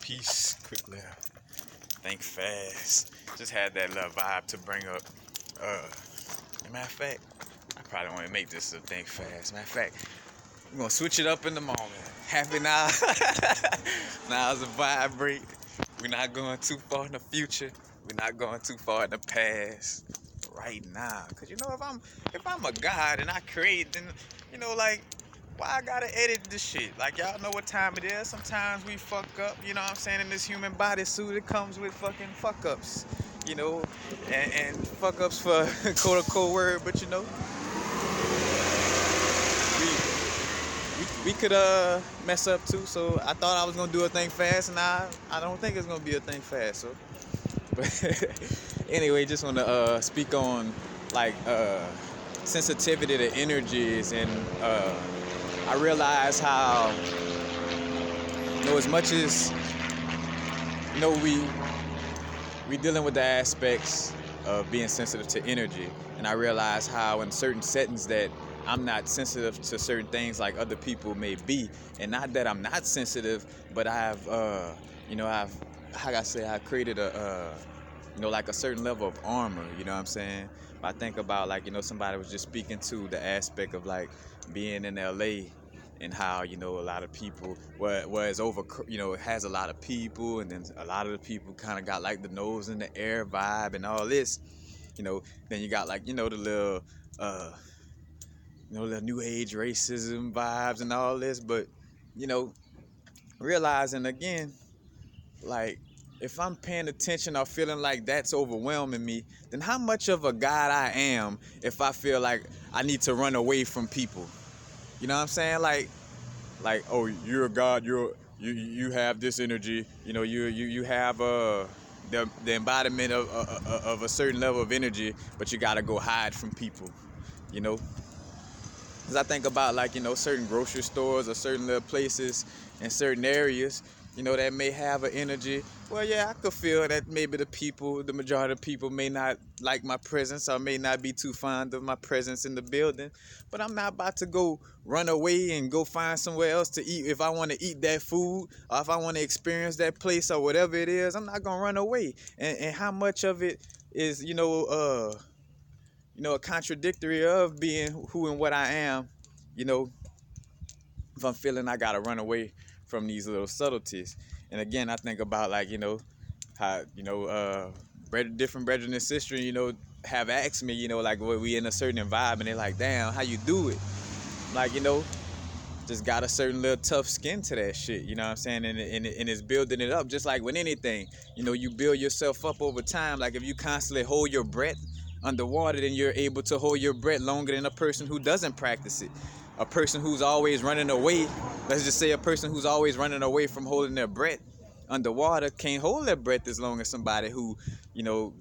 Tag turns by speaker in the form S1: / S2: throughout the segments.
S1: Peace, quickly. Think fast. Just had that little vibe to bring up. Matter of fact, I probably want to make this a think fast. Matter of fact, we're gonna switch it up in the moment. Happy now. Now it's a vibrate. We're not going too far in the future. We're not going too far in the past. Right now, cause you know if I'm a god and I create, then like why I gotta edit this shit? Like y'all know what time it is. Sometimes we fuck up. You know what I'm saying? In this human bodysuit, it comes with fucking fuck ups. And fuck ups for quote unquote word, but we could mess up too. So I thought I was gonna do a thing fast, and I don't think it's gonna be a thing fast. So, but anyway, just want to speak on like sensitivity to energies, and I realize how as much as we dealing with the aspects of being sensitive to energy, and I realize how in certain settings that I'm not sensitive to certain things like other people may be, and not that I'm not sensitive, but I've how can I say, I created a like a certain level of armor. You know what I'm saying? I think about like somebody was just speaking to the aspect of like being in LA and how a lot of people was over, it has a lot of people, and then a lot of the people kind of got like the nose in the air vibe and all this. Then you got like the little the new age racism vibes and all this, but realizing again, like if I'm paying attention or feeling like that's overwhelming me, then how much of a god I am if I feel like I need to run away from people? You know what I'm saying? Like, oh, you're a god, you have this energy, you have the embodiment of a certain level of energy, but you gotta go hide from people, you know. Because I think about like certain grocery stores or certain little places in certain areas, that may have an energy. Well, yeah, I could feel that maybe the majority of people may not like my presence or may not be too fond of my presence in the building. But I'm not about to go run away and go find somewhere else to eat. If I want to eat that food or if I want to experience that place or whatever it is, I'm not going to run away. And how much of it is, a contradictory of being who and what I am, if I'm feeling I gotta run away from these little subtleties. And again, I think about like, how, different brethren and sisters, have asked me, like when we in a certain environment, they're like, damn, how you do it? Like, just got a certain little tough skin to that shit, you know what I'm saying? And it's building it up, just like with anything. You build yourself up over time. Like if you constantly hold your breath underwater, then you're able to hold your breath longer than a person who doesn't practice it. A person who's always running away, let's just say a person who's always running away from holding their breath underwater can't hold their breath as long as somebody who,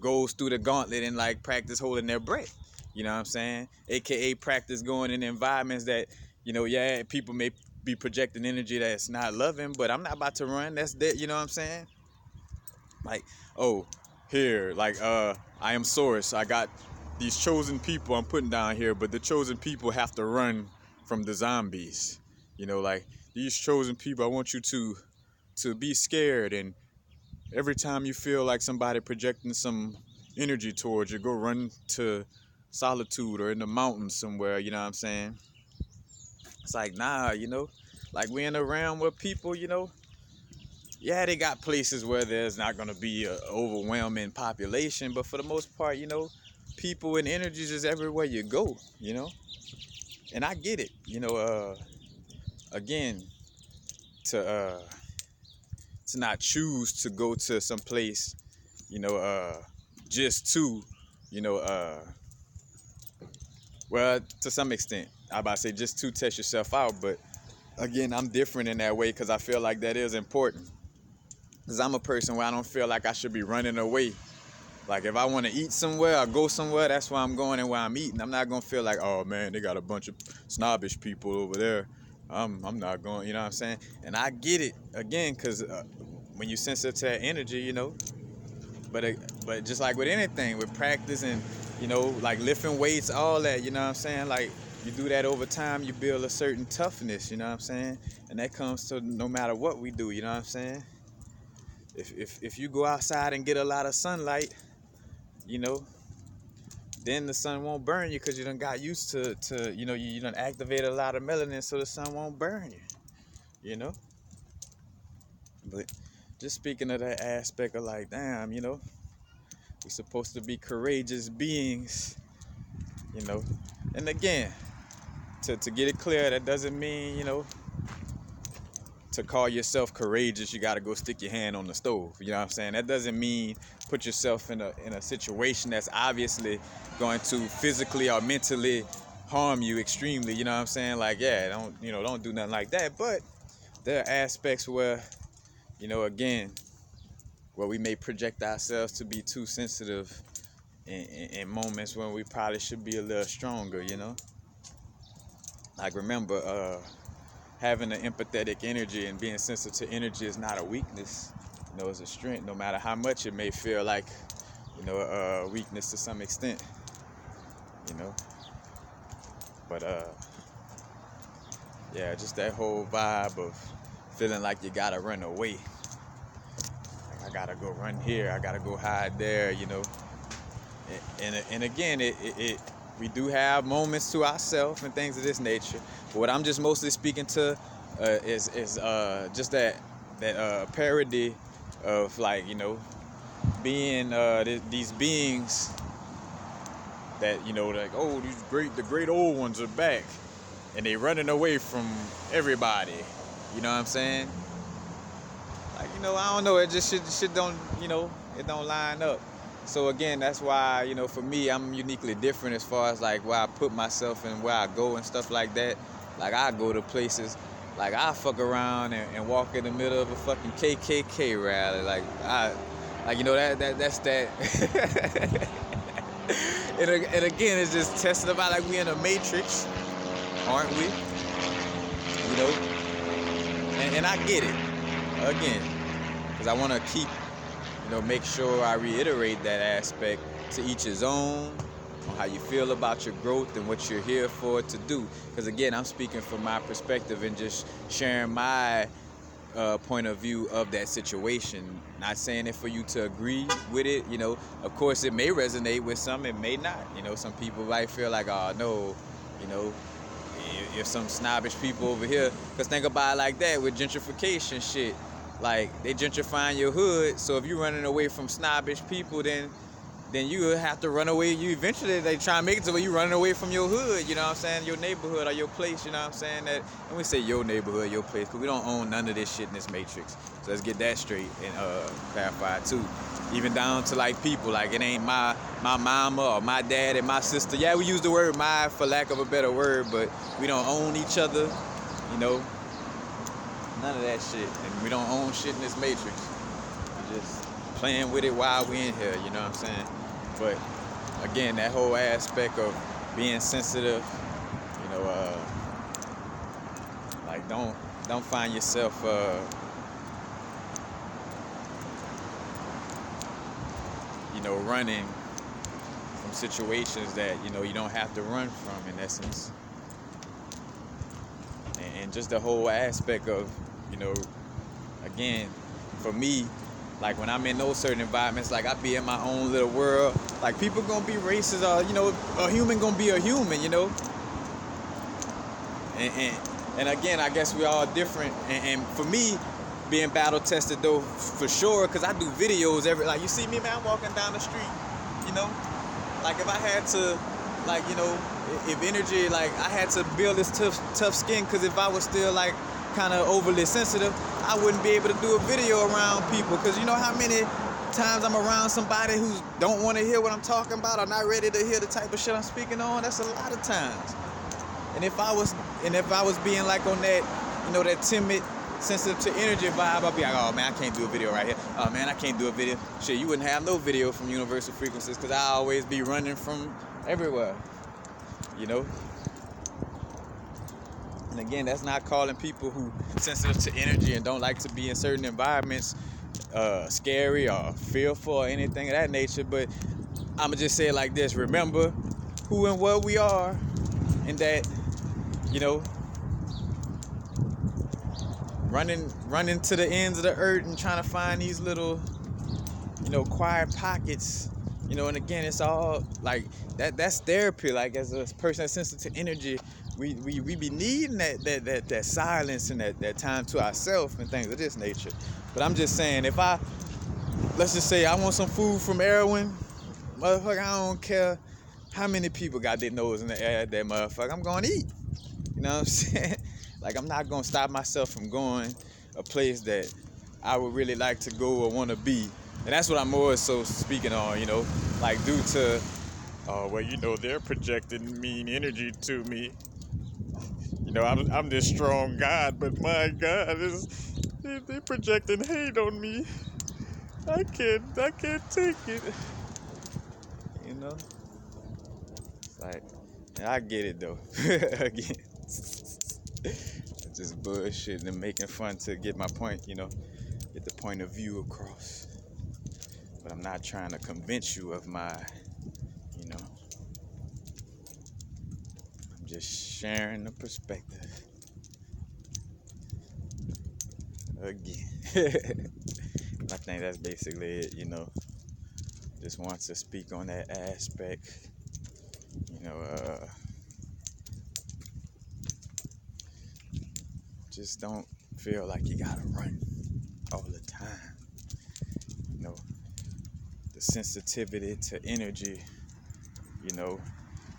S1: goes through the gauntlet and like practice holding their breath. You know what I'm saying? AKA practice going in environments that, yeah, people may be projecting energy that's not loving, but I'm not about to run. That's that, you know what I'm saying? Like, oh, here, like, I am source. I got these chosen people I'm putting down here, but the chosen people have to run from the zombies. Like these chosen people, I want you to be scared, and every time you feel like somebody projecting some energy towards you, go run to solitude or in the mountains somewhere, you know what I'm saying? It's like, nah, like we in a realm where people, yeah, they got places where there's not gonna be an overwhelming population, but for the most part, people and energies is everywhere you go, and I get it, again, to not choose to go to some place, just to, you know, uh, well, to some extent, I about to say just to test yourself out, but again, I'm different in that way because I feel like that is important. Because I'm a person where I don't feel like I should be running away. Like if I want to eat somewhere or go somewhere, that's where I'm going and where I'm eating. I'm not gonna feel like, oh man, they got a bunch of snobbish people over there. I'm not going, you know what I'm saying? And I get it again, because when you sense it to that energy, but just like with anything, with practice and like lifting weights, all that, you know what I'm saying? Like you do that over time, you build a certain toughness, you know what I'm saying? And that comes to no matter what we do, you know what I'm saying? If you go outside and get a lot of sunlight, you know, then the sun won't burn you because you done got used to you know, you done activated a lot of melanin so the sun won't burn you, you know. But just speaking of that aspect of like, damn, you know, we're supposed to be courageous beings, you know. And again, to get it clear, that doesn't mean, you know, to call yourself courageous, you got to go stick your hand on the stove. You know what I'm saying? That doesn't mean put yourself in a situation that's obviously going to physically or mentally harm you extremely. You know what I'm saying? Like, yeah, don't do nothing like that. But there are aspects where, you know, again, where we may project ourselves to be too sensitive in moments when we probably should be a little stronger, you know? Like, remember, having an empathetic energy and being sensitive to energy is not a weakness. You know, it's a strength, no matter how much it may feel like, you know, a weakness to some extent, you know. But, yeah, just that whole vibe of feeling like you gotta run away. Like, I gotta go run here, I gotta go hide there, you know. And again, we do have moments to ourselves and things of this nature. But what I'm just mostly speaking to is just that parody of, like, you know, being these beings that, you know, like, oh, the great old ones are back, and they running away from everybody. You know what I'm saying? Like, you know, I don't know. It just shit don't, you know, it don't line up. So again, that's why, you know, for me, I'm uniquely different as far as like where I put myself and where I go and stuff like that. Like, I go to places, like, I fuck around and walk in the middle of a fucking KKK rally. Like, you know, that's that. and again, it's just testing about like we in a matrix, aren't we? You know, and I get it, again, because I want to keep, you know, make sure I reiterate that aspect, to each his own, on how you feel about your growth and what you're here for to do. Because again, I'm speaking from my perspective and just sharing my point of view of that situation. Not saying it for you to agree with it, you know. Of course, it may resonate with some, it may not. You know, some people might feel like, oh no, you know, if some snobbish people over here. Because think about it like that with gentrification shit. Like, they gentrifying your hood, so if you're running away from snobbish people, then you have to run away. You eventually, they try and make it to where you running away from your hood, you know what I'm saying? Your neighborhood or your place, you know what I'm saying? That, and we say your neighborhood, your place, because we don't own none of this shit in this matrix. So let's get that straight and clarify too. Even down to like people, like it ain't my mama or my dad and my sister. Yeah, we use the word my for lack of a better word, but we don't own each other, you know? None of that shit. And we don't own shit in this matrix. We're just playing with it while we in here, you know what I'm saying? But again, that whole aspect of being sensitive, you know, like don't find yourself you know, running from situations that, you know, you don't have to run from, in essence. And just the whole aspect of, you know, again, for me, like when I'm in those certain environments, like I be in my own little world. Like, people gonna be racist, or, you know, a human gonna be a human, you know. And again, I guess we all different. And for me, being battle tested though, for sure, because I do videos like, you see me, man, I'm walking down the street, you know. Like, if I had to, like, you know, if energy, like, I had to build this tough skin, because if I was still like kind of overly sensitive, I wouldn't be able to do a video around people. Because you know how many times I'm around somebody who don't want to hear what I'm talking about, or not ready to hear the type of shit I'm speaking on? That's a lot of times. And if I was being like on that, you know, that timid, sensitive to energy vibe, I'd be like, oh man, I can't do a video right here. Oh man, I can't do a video. Shit, you wouldn't have no video from universal frequencies, because I always be running from everywhere, you know. And again, that's not calling people who sensitive to energy and don't like to be in certain environments scary or fearful or anything of that nature. But I'ma just say it like this: remember who and what we are, and that, you know, running to the ends of the earth and trying to find these little, quiet pockets, and again, it's all like that's therapy. Like, as a person that's sensitive to energy, we be needing that silence and that time to ourselves and things of this nature. But I'm just saying, let's just say I want some food from Erwin, motherfucker, I don't care how many people got their nose in the air at that motherfucker, I'm gonna eat. You know what I'm saying? Like, I'm not gonna stop myself from going a place that I would really like to go or want to be. And that's what I'm more so speaking on, like, due to, they're projecting mean energy to me. I'm this strong God, but my God, they're projecting hate on me. I can't take it. It's like, yeah, I get it though. Again, just bullshitting and making fun to get my point, get the point of view across. But I'm not trying to convince you of my, I'm just sharing the perspective. Again. I think that's basically it, Just want to speak on that aspect. Just don't feel like you gotta run all the time. The sensitivity to energy,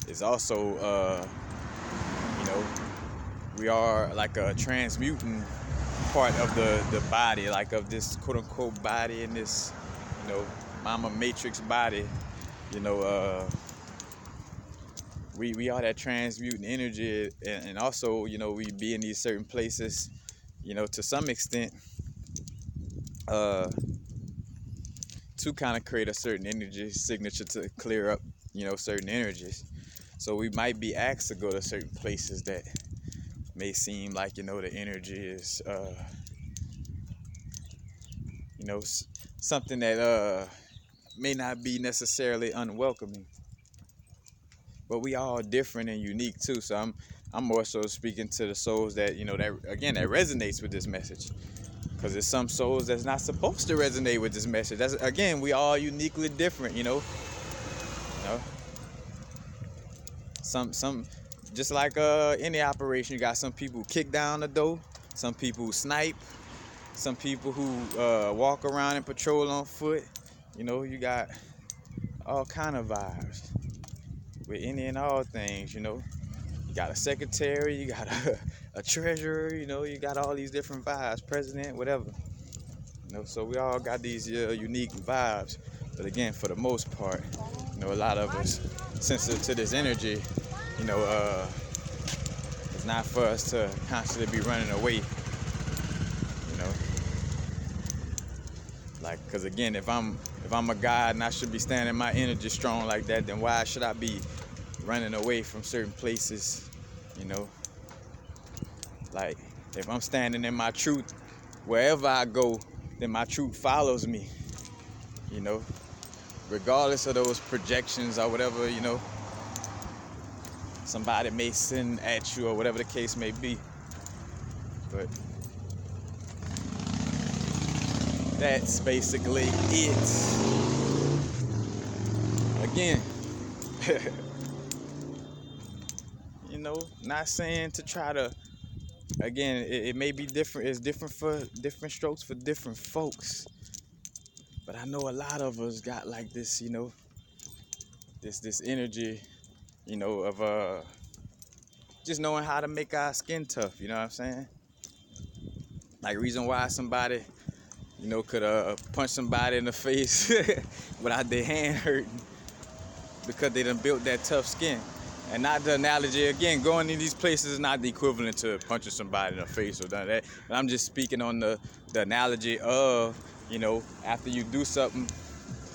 S1: is also, we are like a transmuting part of the body, like of this quote unquote body in this, mama matrix body, we are that transmuting energy, and also, we be in these certain places, to some extent, to kind of create a certain energy signature to clear up, certain energies. So we might be asked to go to certain places that may seem like, the energy is, something that may not be necessarily unwelcoming. But we all different and unique too. So I'm more so speaking to the souls that, that resonates with this message. Because there's some souls that's not supposed to resonate with this message. That's, again, we all uniquely different, Some just like any operation, you got some people who kick down the door, some people who snipe, some people who walk around and patrol on foot. You got all kind of vibes with any and all things. You got a secretary, you got a treasurer, you got all these different vibes, president, whatever. So we all got these unique vibes. But again, for the most part, a lot of us sensitive to this energy, it's not for us to constantly be running away, like, because again, if I'm a God and I should be standing my energy strong like that, then why should I be running away from certain places? Like, if I'm standing in my truth wherever I go, then my truth follows me, regardless of those projections or whatever, somebody may send at you or whatever the case may be. But that's basically it. Again, not saying to try to, again, it may be different. It's different for different strokes for different folks. But I know a lot of us got like this, this energy, of just knowing how to make our skin tough. You know what I'm saying? Like, reason why somebody, could punch somebody in the face without their hand hurting, because they done built that tough skin. And not the analogy, again, going in these places is not the equivalent to punching somebody in the face or that. But I'm just speaking on the analogy of, after you do something.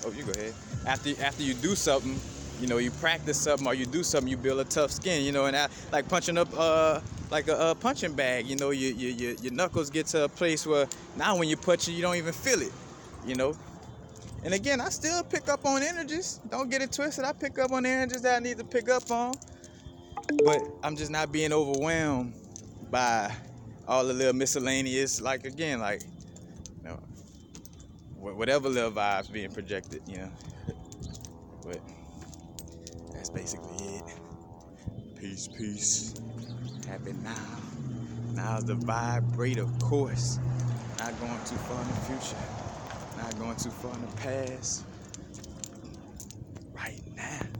S1: Oh, you go ahead. After you do something, you practice something or you do something, you build a tough skin, and like punching up like a punching bag, your knuckles get to a place where now when you punch it, you don't even feel it, And again, I still pick up on energies. Don't get it twisted. I pick up on the energies that I need to pick up on. But I'm just not being overwhelmed by all the little miscellaneous, like again, like you know, whatever little vibes being projected, you know. But that's basically it. Peace, peace. Happy now. Now's the vibrator course. Not going too far in the future. Not going too far in the past. Right now.